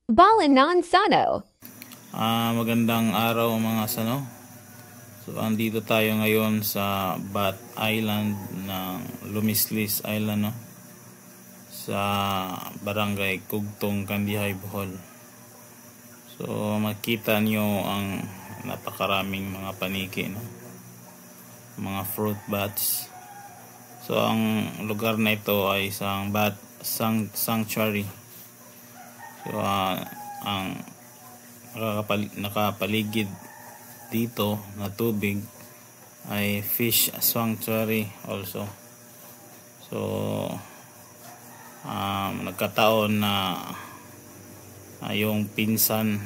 Balanan Sano. Magandang araw mga sano. So andito tayo ngayon sa Bat Island ng Lumislis Island, no? Sa Barangay Kugtong, Kandihay, Bohol. So makita nyo ang napakaraming mga paniki, no? Mga fruit bats. So ang lugar na ito ay isang bat sanctuary. So ang nakapaligid dito na tubig ay fish sanctuary also. So nagkataon na yung pinsan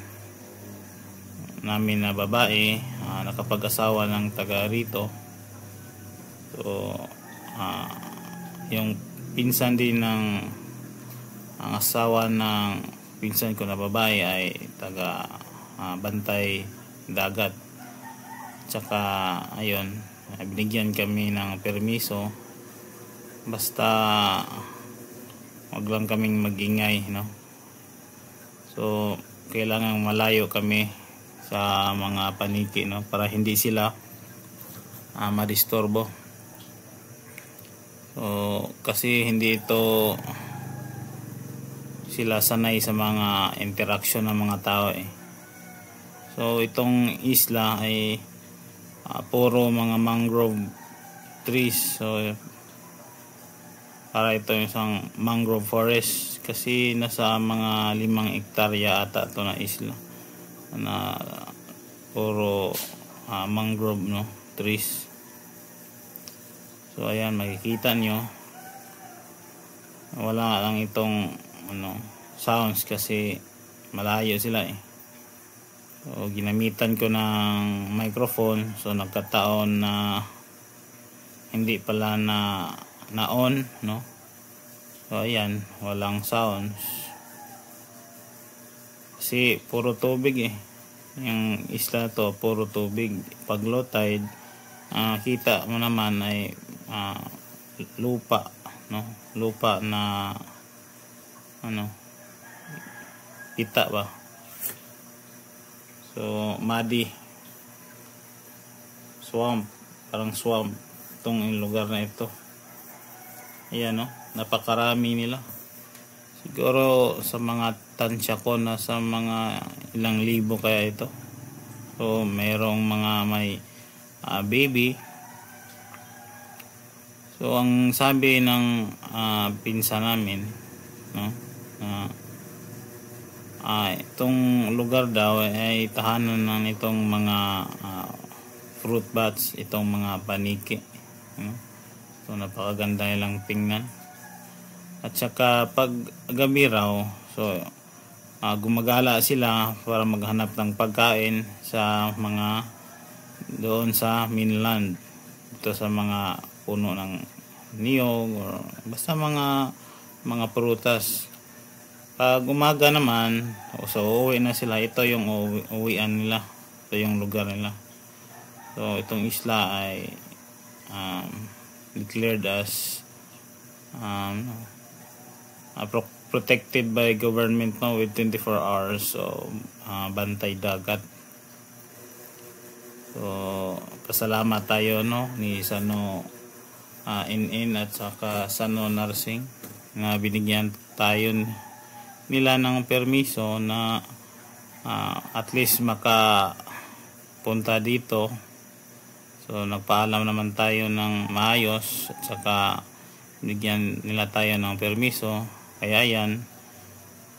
namin na babae nakapag-asawa ng taga rito. So yung pinsan din ng ang asawa ng pinsan ko na babae ay taga Bantay Dagat. Tsaka ayun, binigyan kami ng permiso basta wag lang kaming magingay, no? So kailangan malayo kami sa mga paniki, no, para hindi sila madisturbo. So kasi hindi ito sila sanay sa mga interaction ng mga tao eh. So itong isla ay puro mga mangrove trees. So para ito isang mangrove forest kasi nasa mga 5 hektarya ata ito na isla na puro mangrove, no, trees. So ayan, makikita nyo wala lang itong sounds kasi malayo sila eh. So ginamitan ko ng microphone, so nagkataon na hindi pala na on, no? So ayan, walang sounds kasi puro tubig eh. Yung isla to puro tubig. Pag low tide, kita mo naman ay lupa, no? Lupa na kita ba, so muddy swamp, parang swamp itong lugar na ito. Ayan, no, napakarami nila, siguro sa mga tansya ko na sa mga ilang libo kaya ito. So merong mga may baby. So ang sabi ng pinsan namin, no, itong lugar daw ay tahanan ng itong mga fruit bats, itong mga paniki, no? So napakaganda nilang tingnan. At saka pag gabi raw, so gumagala sila para maghanap ng pagkain sa mga doon sa mainland, dito sa mga puno ng niyog or basta mga prutas. Pag umaga naman, so uuwi na sila. Ito yung uwian nila, ito yung lugar nila. So itong isla ay declared as protected by government now with 24 hours. So Bantay Dagat. So pasalamat tayo, no, ni Sano In at saka Sano Nursing na binigyan tayo nila ng permiso na at least makapunta dito. So nagpaalam naman tayo ng maayos at saka binigyan nila tayo ng permiso. Kaya yan,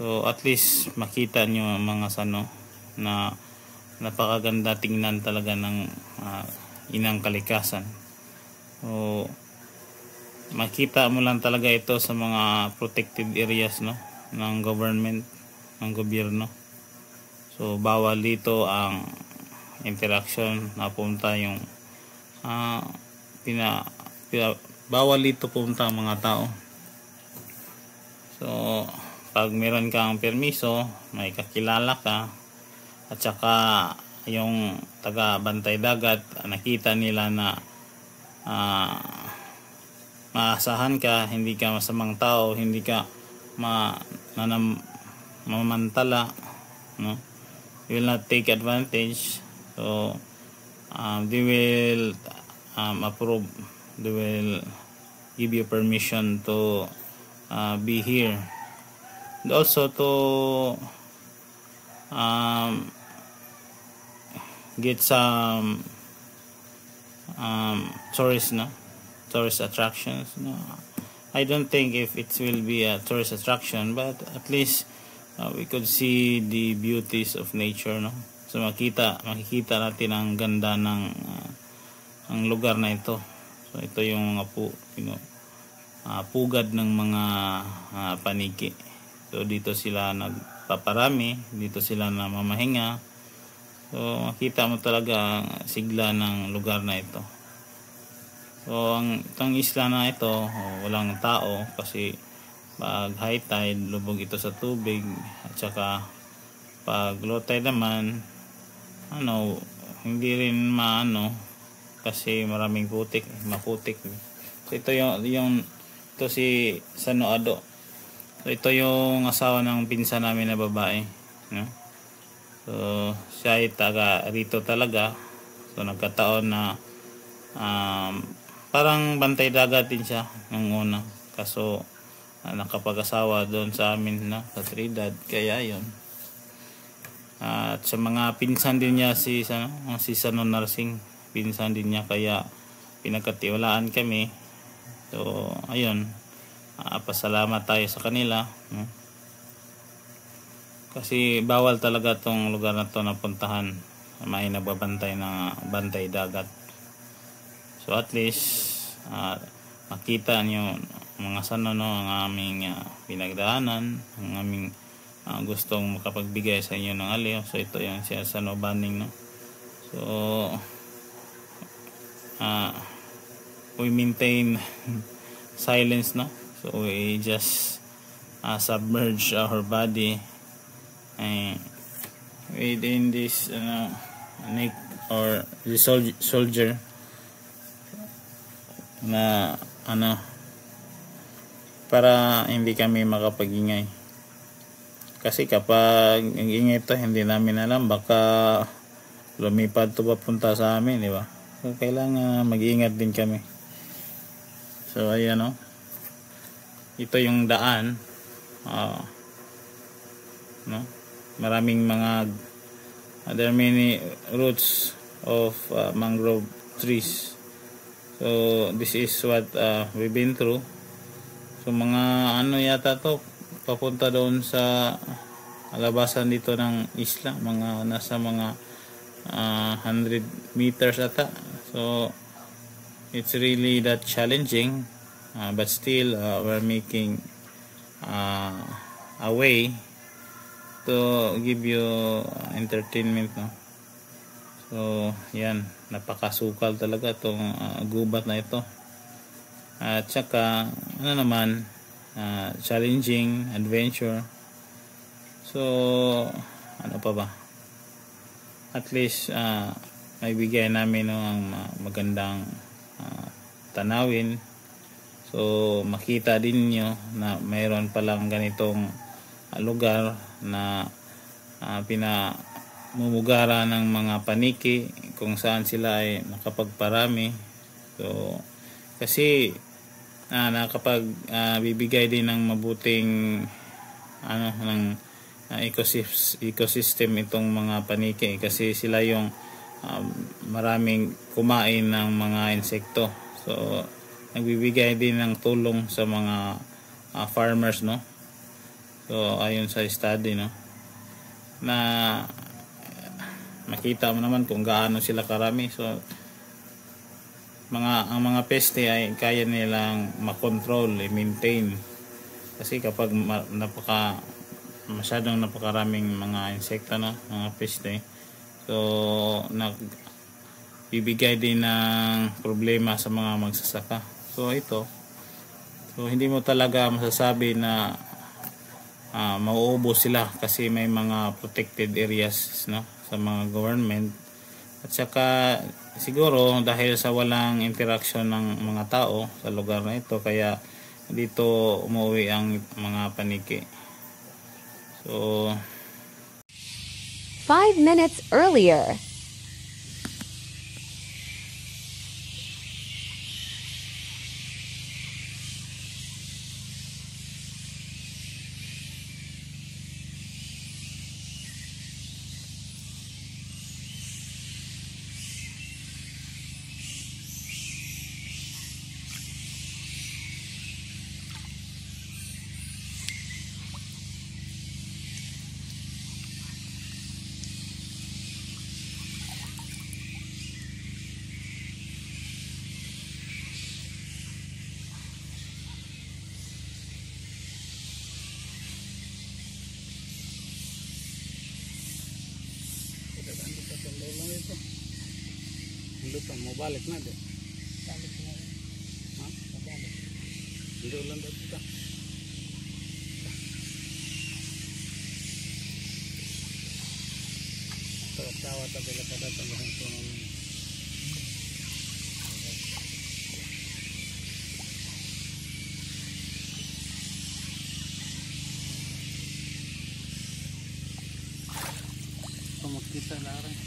so at least makita nyo mga sano na napakaganda tingnan talaga ng inang kalikasan. So makita mo lang talaga ito sa mga protected areas, no, ng government, ng gobyerno. So bawal dito ang interaction, napunta yung bawal dito punta ang mga tao. So pag meron kang permiso, may kakilala ka, at saka yung taga Bantay Dagat, nakita nila na maasahan ka, hindi ka masamang tao, hindi ka mamantala, no? They will not take advantage. So they will approve, they will give you permission to be here, and also to get some tourist, no? Tourist attractions, no? I don't think if it will be a tourist attraction, but at least we could see the beauties of nature, no? So makikita natin ang ganda ng ang lugar na ito. So ito yung mga pugad ng mga paniki. So dito sila nagpaparami, dito sila namamahinga. So makita mo talaga ang sigla ng lugar na ito. So itong isla na ito, walang tao kasi pag high tide lubog ito sa tubig, at saka pag low tide naman hindi rin kasi maraming maputik. So ito ito si Sano Ado. So ito yung asawa ng pinsan namin na babae, no? So siya ay taga rito talaga. So nagkataon na parang bantay dagat din siya ng una, kaso nakapag-asawa doon sa amin na sa Trinidad, kaya yun. At sa mga pinsan din niya si Sano Narsing, pinsan din niya, kaya pinagkatiwalaan kami. So ayun, pasalamat tayo sa kanila, no? Kasi bawal talaga tong lugar na to na puntahan, may nagbabantay na bantay dagat. So at least makita niyo mga Sano, no, ang aming pinagdaanan, ang aming gustong makapagbigay sa inyo ng aliw. So ito yung siya Sano Banning, no? So we maintain silence, no? So we just submerge our body within this neck or the soldier na para hindi kami makapag-ingay. Kasi kapag ingay ito, hindi namin alam, baka lumipad ito papunta sa amin, di ba? So kailangan mag-iingat din kami. So ayan, no? Ito yung daan, no? Maraming there are many roots of mangrove trees. So this is what we've been through. So mga yata to, papunta doon sa labasan dito ng isla, nasa mga 100 meters ata. So it's really that challenging, but still we're making a way to give you entertainment, no? So yan, napakasukal talaga itong gubat na ito. At saka challenging adventure. So pa ba, at least may bigay namin ang magandang tanawin. So makita din nyo na mayroon palang ganitong lugar na pinamumugara ng mga paniki kung saan sila ay nakapagparami. So kasi bibigay din ng mabuting ng ecosystem itong mga paniki, kasi sila yung maraming kumain ng mga insekto. So nagbibigay din ng tulong sa mga farmers, no? So ayon sa study, no, na makita mo naman kung gaano sila karami. So ang mga peste ay kaya nilang makontrol, i-maintain, kasi kapag masyadong napakaraming mga insekta, no, mga peste, so bibigay din ng problema sa mga magsasaka. So hindi mo talaga masasabi na mauubos sila, kasi may mga protected areas, no, sa mga government. At saka siguro dahil sa walang interaction ng mga tao sa lugar na ito, kaya dito umuwi ang mga paniki. So So 5 minutes earlier. mau balik na deh. Balik na. Ha? Balik. Hindi ulan daw kita. Tawa tapi pada tambahan tuh. Kita larang.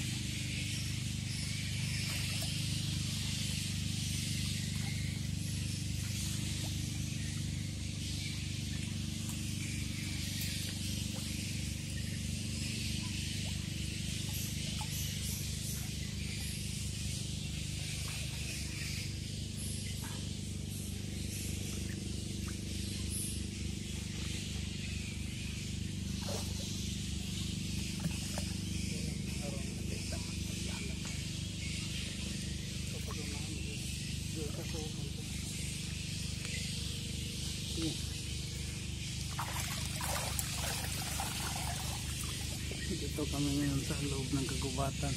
Dito kami ngayon sa loob ng kagubatan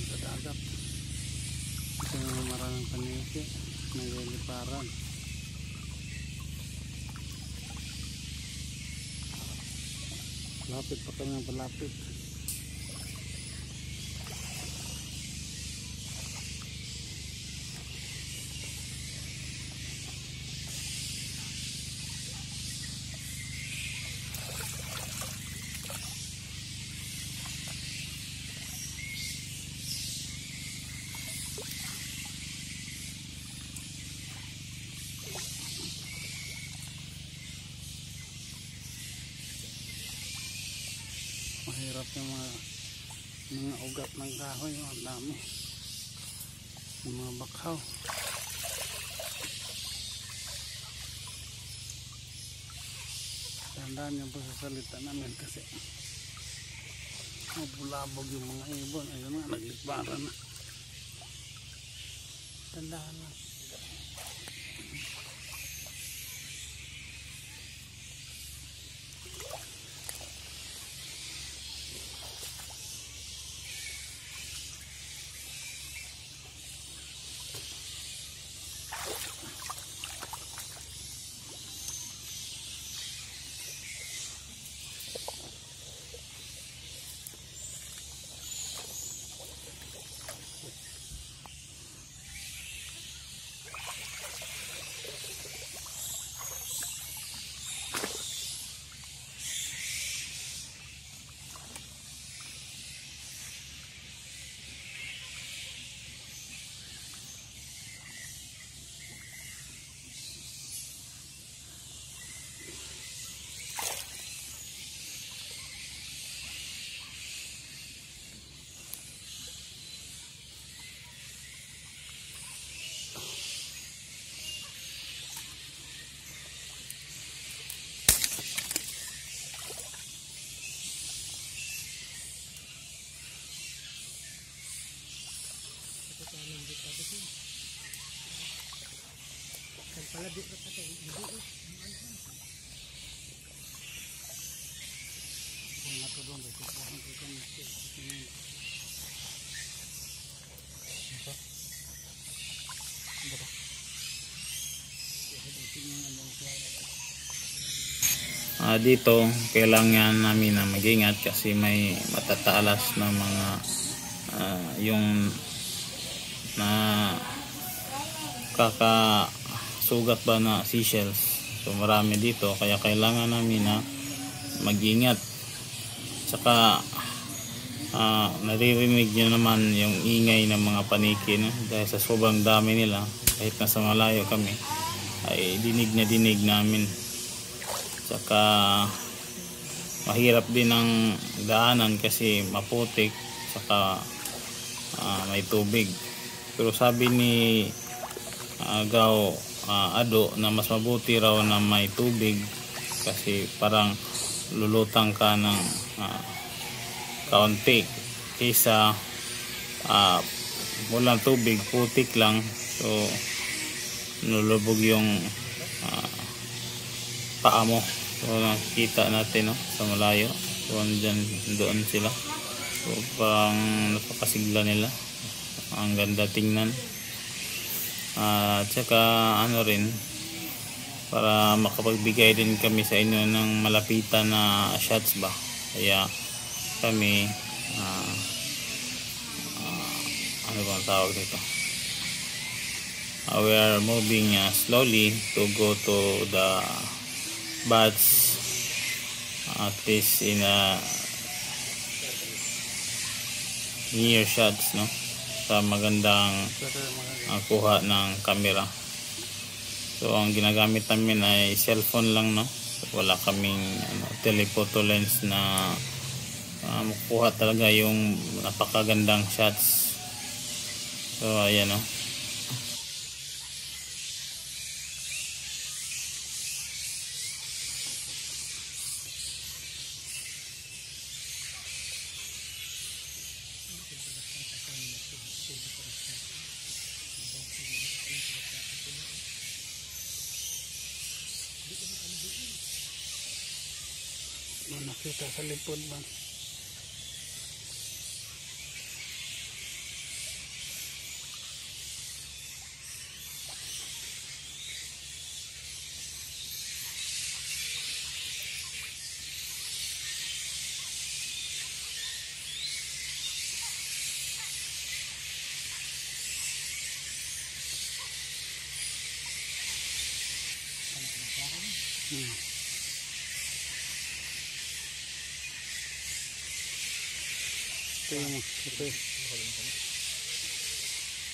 sa dagat. Ito yung maraming paniki nagliliparan. Lapit pa kami ng palapit. Mahirap yung mga ugat ng kahoy, ang dami, yung mga bakhaw. Tandaan niyo po sa salita namin kasi mabulabog yung mga ibon. Ayun nga, nagliparan na. Tandaan lang. Dito kailangan namin na mag-ingat kasi may matataalas na mga yung na kakasugat ba na seashells. So marami dito kaya kailangan namin na mag-ingat. Saka naririnig nyo naman yung ingay ng mga paniki, no? Dahil sa sobrang dami nila, kahit nasa malayo kami ay dinig na dinig namin. Saka mahirap din ang daanan kasi maputik, saka may tubig. Pero sabi ni Gao Ado na mas mabuti raw na may tubig kasi parang lulutang ka ng kaunti kaysa walang tubig, putik lang, so nulubog yung paa mo. So nakita natin, no, sa malayo, so doon sila, so parang napakasigla nila, ang ganda tingnan. At saka ano rin, para makapagbigay din kami sa inyo ng malapitan na shots ba, kaya kami ano bang tawag nito, we are moving slowly to go to the bats, at least in near shots, no, sa magandang kuha ng camera. So ang ginagamit namin ay cellphone lang, no, wala kaming telephoto lens na makuha talaga yung napakagandang shots. So ayan, no. Nakita sa lipod man.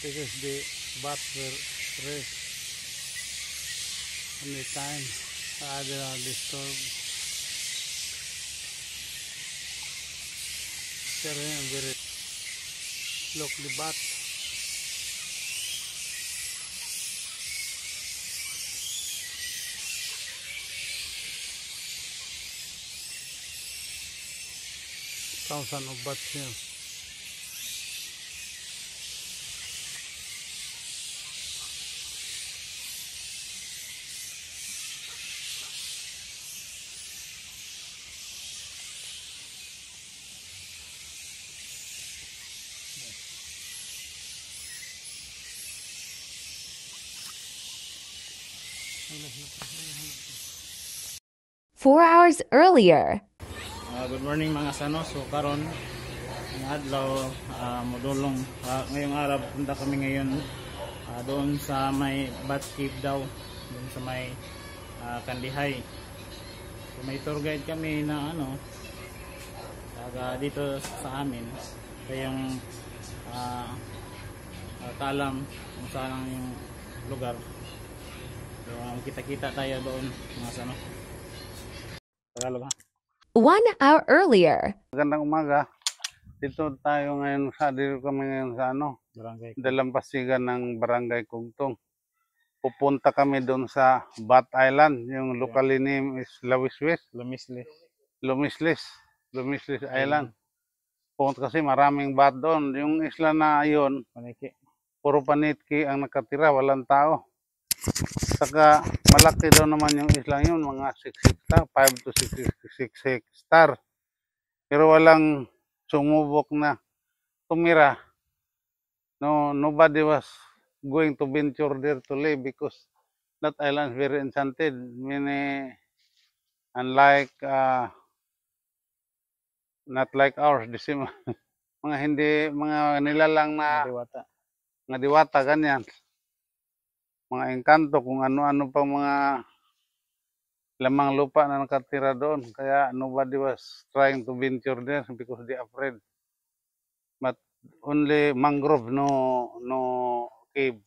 This is the bat will rest anytime other are disturbed. Very look the bat. Thousands of bats here. Four hours earlier. Good morning mga sano. So karon ng adlaw, modulong ngayong araw punta kami ngayon doon sa may bat cave daw, doon sa may Kandihay. So may tour guide kami na taga dito sa amin, kaya yung kalam kung saan yung lugar. So kita-kita tayo doon mga sano. Tagalog, ha? 1 hour earlier. Magandang umaga. Dito tayo ngayon dito kami ngayon sa Barangay Dalampasigan ng Barangay Kugtong. Pupunta kami doon sa Bat Island. Yung local name is Lumislis Island. Pupunta kasi maraming bat doon. Yung isla na yun, puro panitki ang nakatira, walang tao. Saka malaki daw naman yung isla yun, mga 6 star, 5 to 6 star. Pero walang sumubok na tumira. No, nobody was going to venture there to live because that island is very enchanted. Unlike not like ours, the same, mga nilalang na mga diwata ganyan. Mga engkanto, kung ano-ano pang mga lamang lupa na nakatira doon. Kaya nobody was trying to venture there because they afraid. But only mangrove, no cave.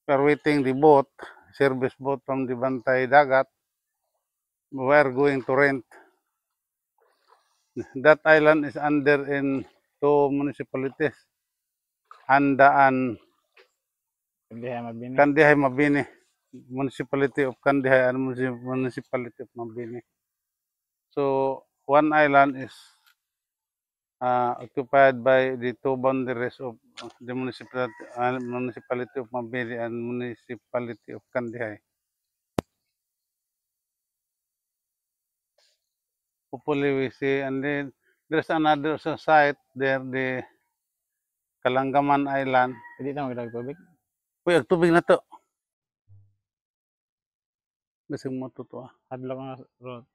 We're waiting the boat, service boat from the Bantay Dagat. We're going to rent. That island is under in two municipalities. Handaan, Hindi mabini. Kandihay, Mabini. Municipality of Kandihay and Municipality of Mabini. So, one island is occupied by the two boundaries of the municipality of Mabini and municipality of Kandihay. Hopefully we see, and then there's another site there, the Kalanggaman Island. Hindi na magdagdag tubig. Uy, ang tubig na to. Bising mo to to. Hadlo ko nga road.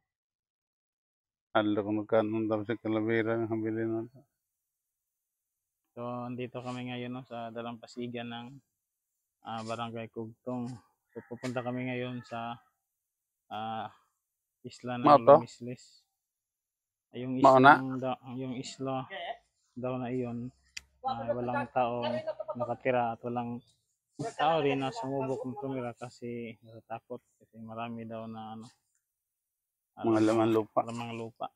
Adlo ko magkanon tapos sa Calavera ng habili na to. So, andito kami ngayon no, sa dalampasigan ng Barangay Kugtong. So, pupunta kami ngayon sa isla ng Mao to? Lumislis. Yung Mao na? yung isla daw na iyon, walang tao nakatira at walang tao rin na sumubok ng tumira kasi natatakot kasi marami daw na Mga laman lupa. lamang lupa.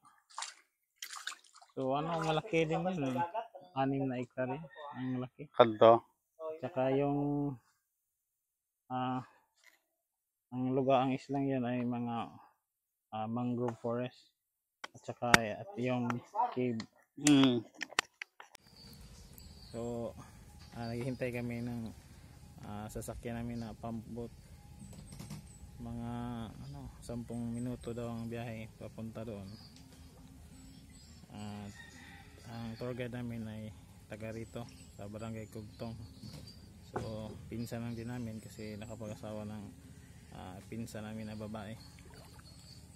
So malaki din yun. 6 na hektarya ang laki. Kadto. Tsaka yung ang lugar, ang islang yan ay mga mangrove forest at saka at yung cave. So naghihintay kami ng sasakyan namin na pump boat. Mga 10 minuto daw ang biyahe papunta doon. Ang tour guide namin ay taga rito sa Barangay Kugtong. So pinsan lang din namin kasi nakapag-asawa ng pinsan namin na babae.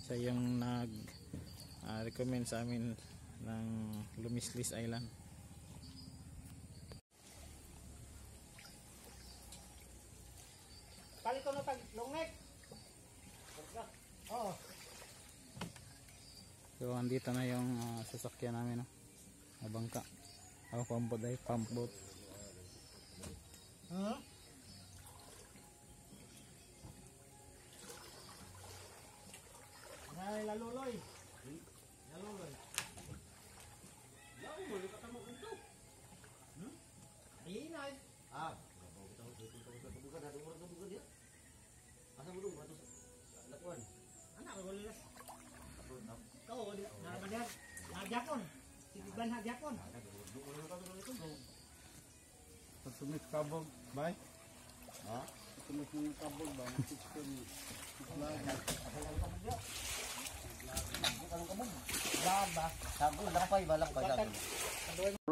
Siya yung nag-recommend sa amin ng Lumislis Island. So andito na yung sasakyan namin, bangka. Ako pump boat ay pump boat. Laluloy. Tumis kabog, bay? Tumis ng kabog ba?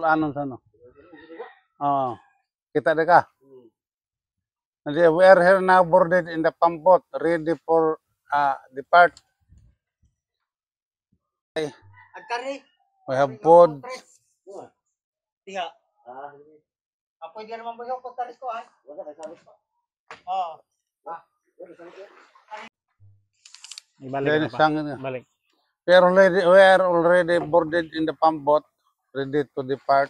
Anon sa no? Oo. Kita de ka? We are here now boarded in the pump boat, ready for depart. We have food. Tiha. Apoy di naman buhok ko talis ko ay. Wala kay sabit ko. Oh. Ibalik na pa. Balik. We are already boarded in the pump boat, ready to depart.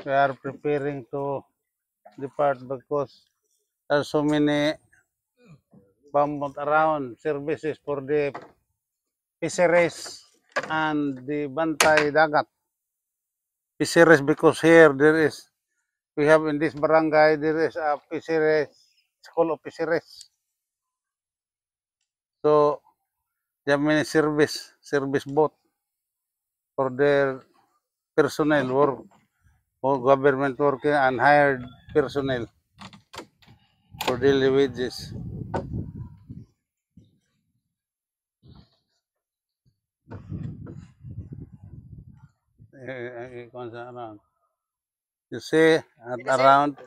We are preparing to depart because there are so many pump boat around, services for the fisheries and the Bantay Dagat. Fisheries because here we have in this barangay, there is a fisheries, school of fisheries. So, there are many service boat for their personnel work, or government working and hired personnel for daily wages. You see, around.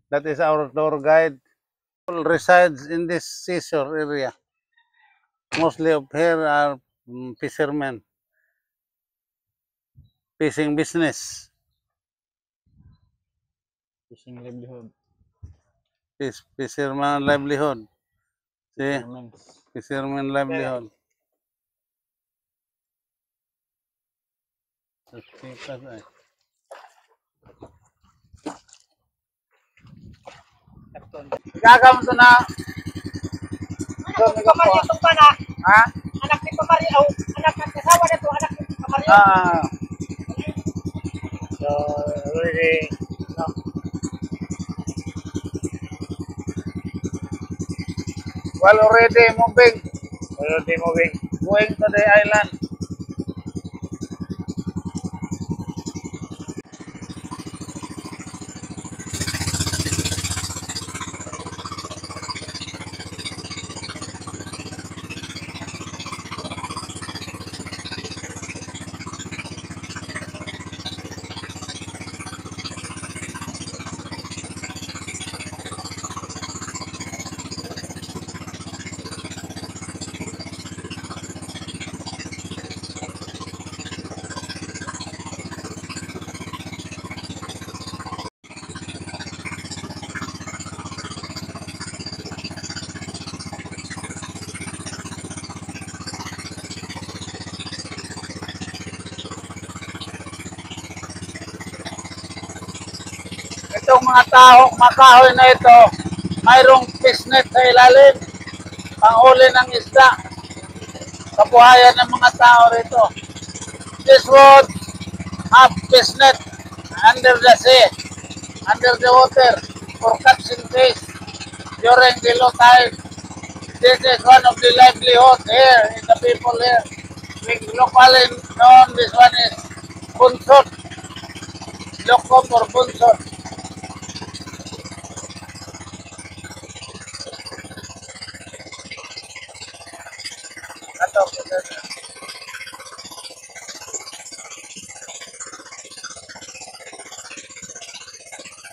That is our tour guide. Resides in this seashore area. Mostly of here are fishermen. Fishing business. Fishing livelihood. Fisherman livelihood. Si Fishermen's. fisherman livelihood. Sikat ay. Gagam to na. Anak ni Pamari itong pana. Ha? Anak ni Pamari. Anak ng kasawa na ito. Anak ni Pamari. Ah. So, really, no. Well, already moving. Already moving. Going to the island. Itong mga tao, makahoy na ito, mayroong fishnet sa ilalim, panghuli ng isda, kabuhayan ng mga tao rito. This would have fishnet under the sea, under the water, for catching fish during the low tide. This is one of the livelihood here in the people here. We locally known this one is bunsot, loco for bunsot.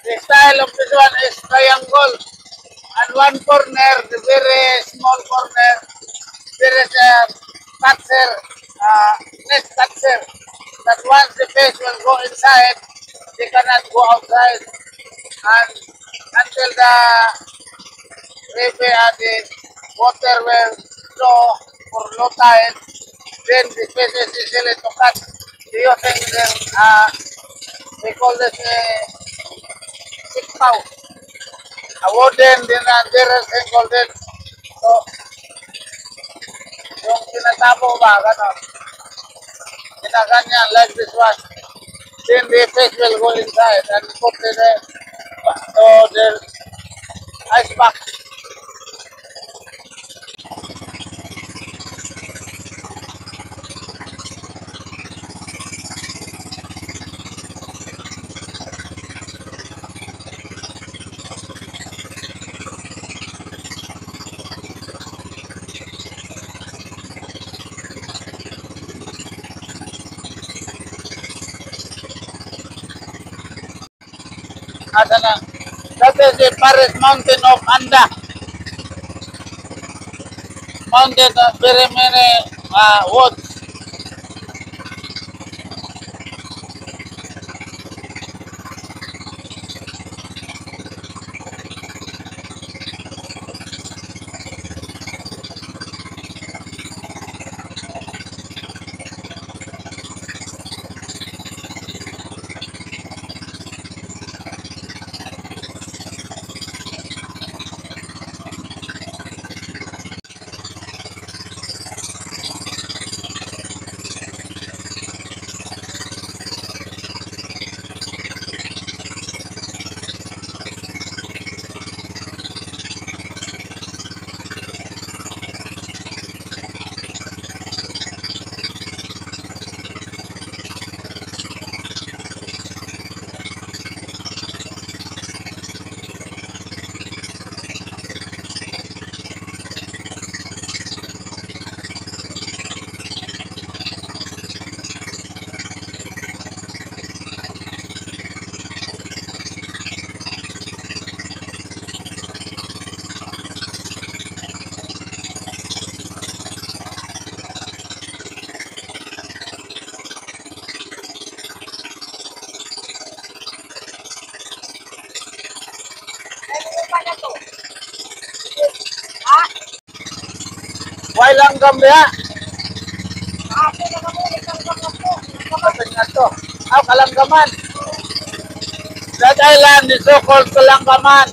The style of this one is triangle, and one corner, the very small corner, there is a catcher, net catcher, that once the fish will go inside, they cannot go outside, and until the river and the water will flow for low tide, then the fish is easily to catch. Do you think they call this sikpaw? A wooden, din ang direct and golden. So, yung tinatapo ba, gano'n? Ginaganyan like this one. Then the fish will go inside and put in the ice box. Asa na? That is the Paris Mountain of Anda. Mountain of very many woods. Langgam diha. Kapag na to. Kalanggaman. That island is so called Kalanggaman.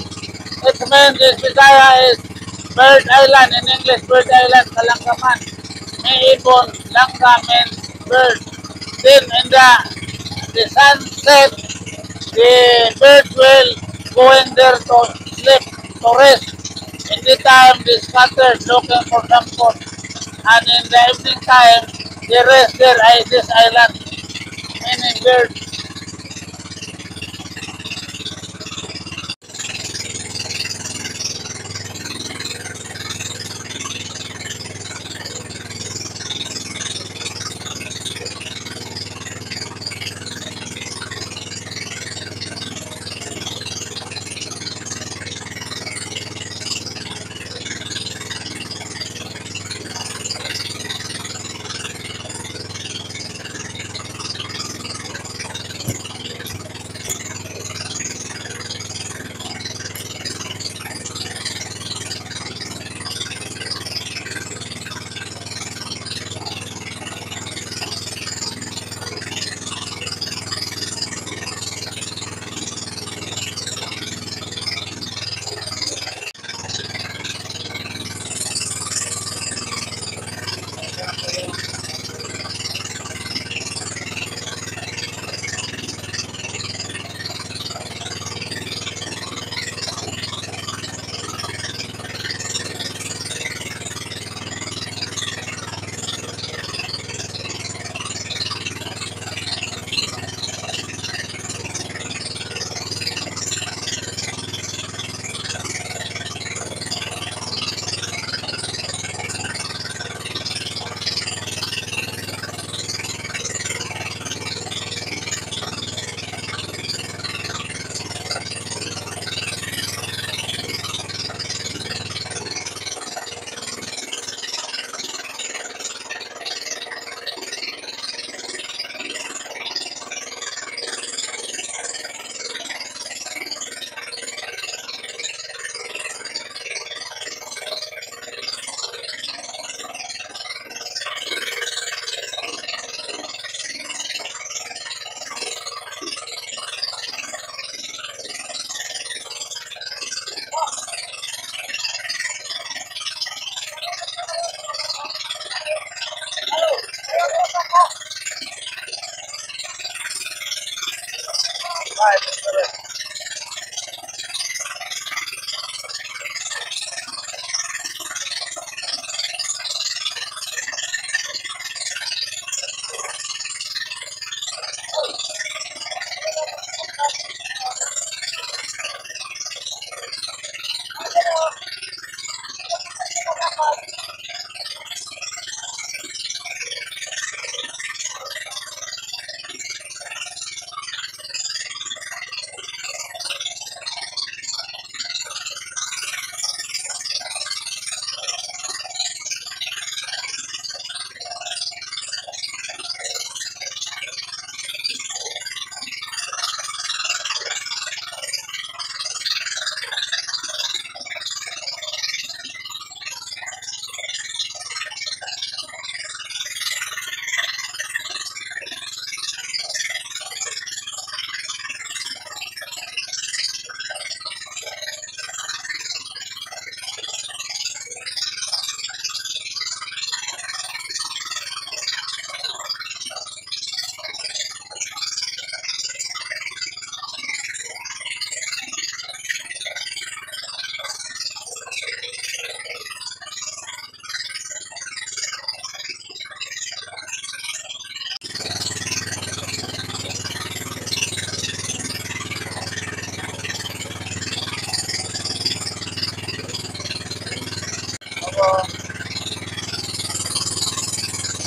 It means in Bisaya is Bird Island. In English, Bird Island, Kalanggaman. May ibon, langga means bird. Then in the sunset, the birds will go in there to sleep, to rest. In the time, they scattered looking for some food. And in the evening time, they rest there at this island, meaning birds.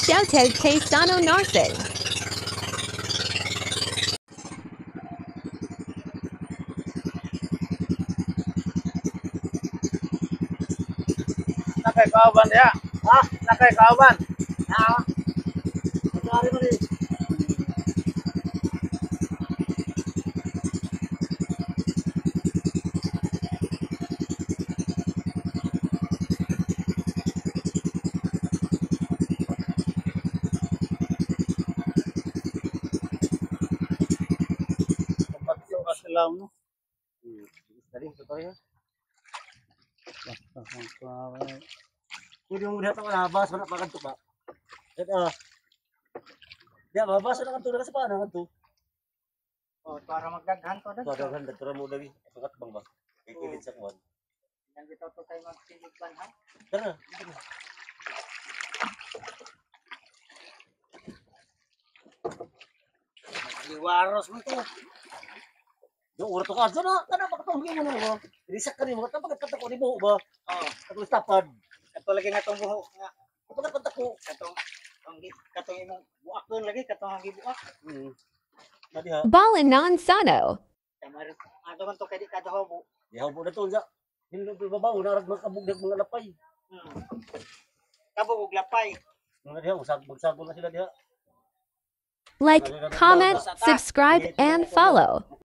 Shouted kay Sano Narsing. Nakay kauban diha. Ha? Nakay kauban. Ha? Sorry mo rin. adlaw no. Tadi totoo yan. Basta kung klaro. Pwede mo dito malabas, wala pa kanto pa. Ito. Diya, malabas na kanto na kasi paano kanto? Oh, para magdaghan ko na. Magdaghan, daghan mo lagi. Sukat bang ba? Kikilit sa kuwan. Yang kita to tayo magsiligpan ha? Tara. Liwaros mo to. Do ora to ka na kana makatong mo mo. Risak ka ni mo tapos pagkat ko ni buho ba? Oo. Tapos tapad. Kato lagi nga tong buho nga. Kapag ko katong katong imong buakon lagi katong ang gibuak. Nadiha. Balanan Sano. Kamar ato man to kay di kada hobo. Di hobo na to ja. Hindi babaw na rag makabugdag mga lapay. Kabog og lapay. Mga diha magsagol na sila diha. Like, comment, subscribe, and follow.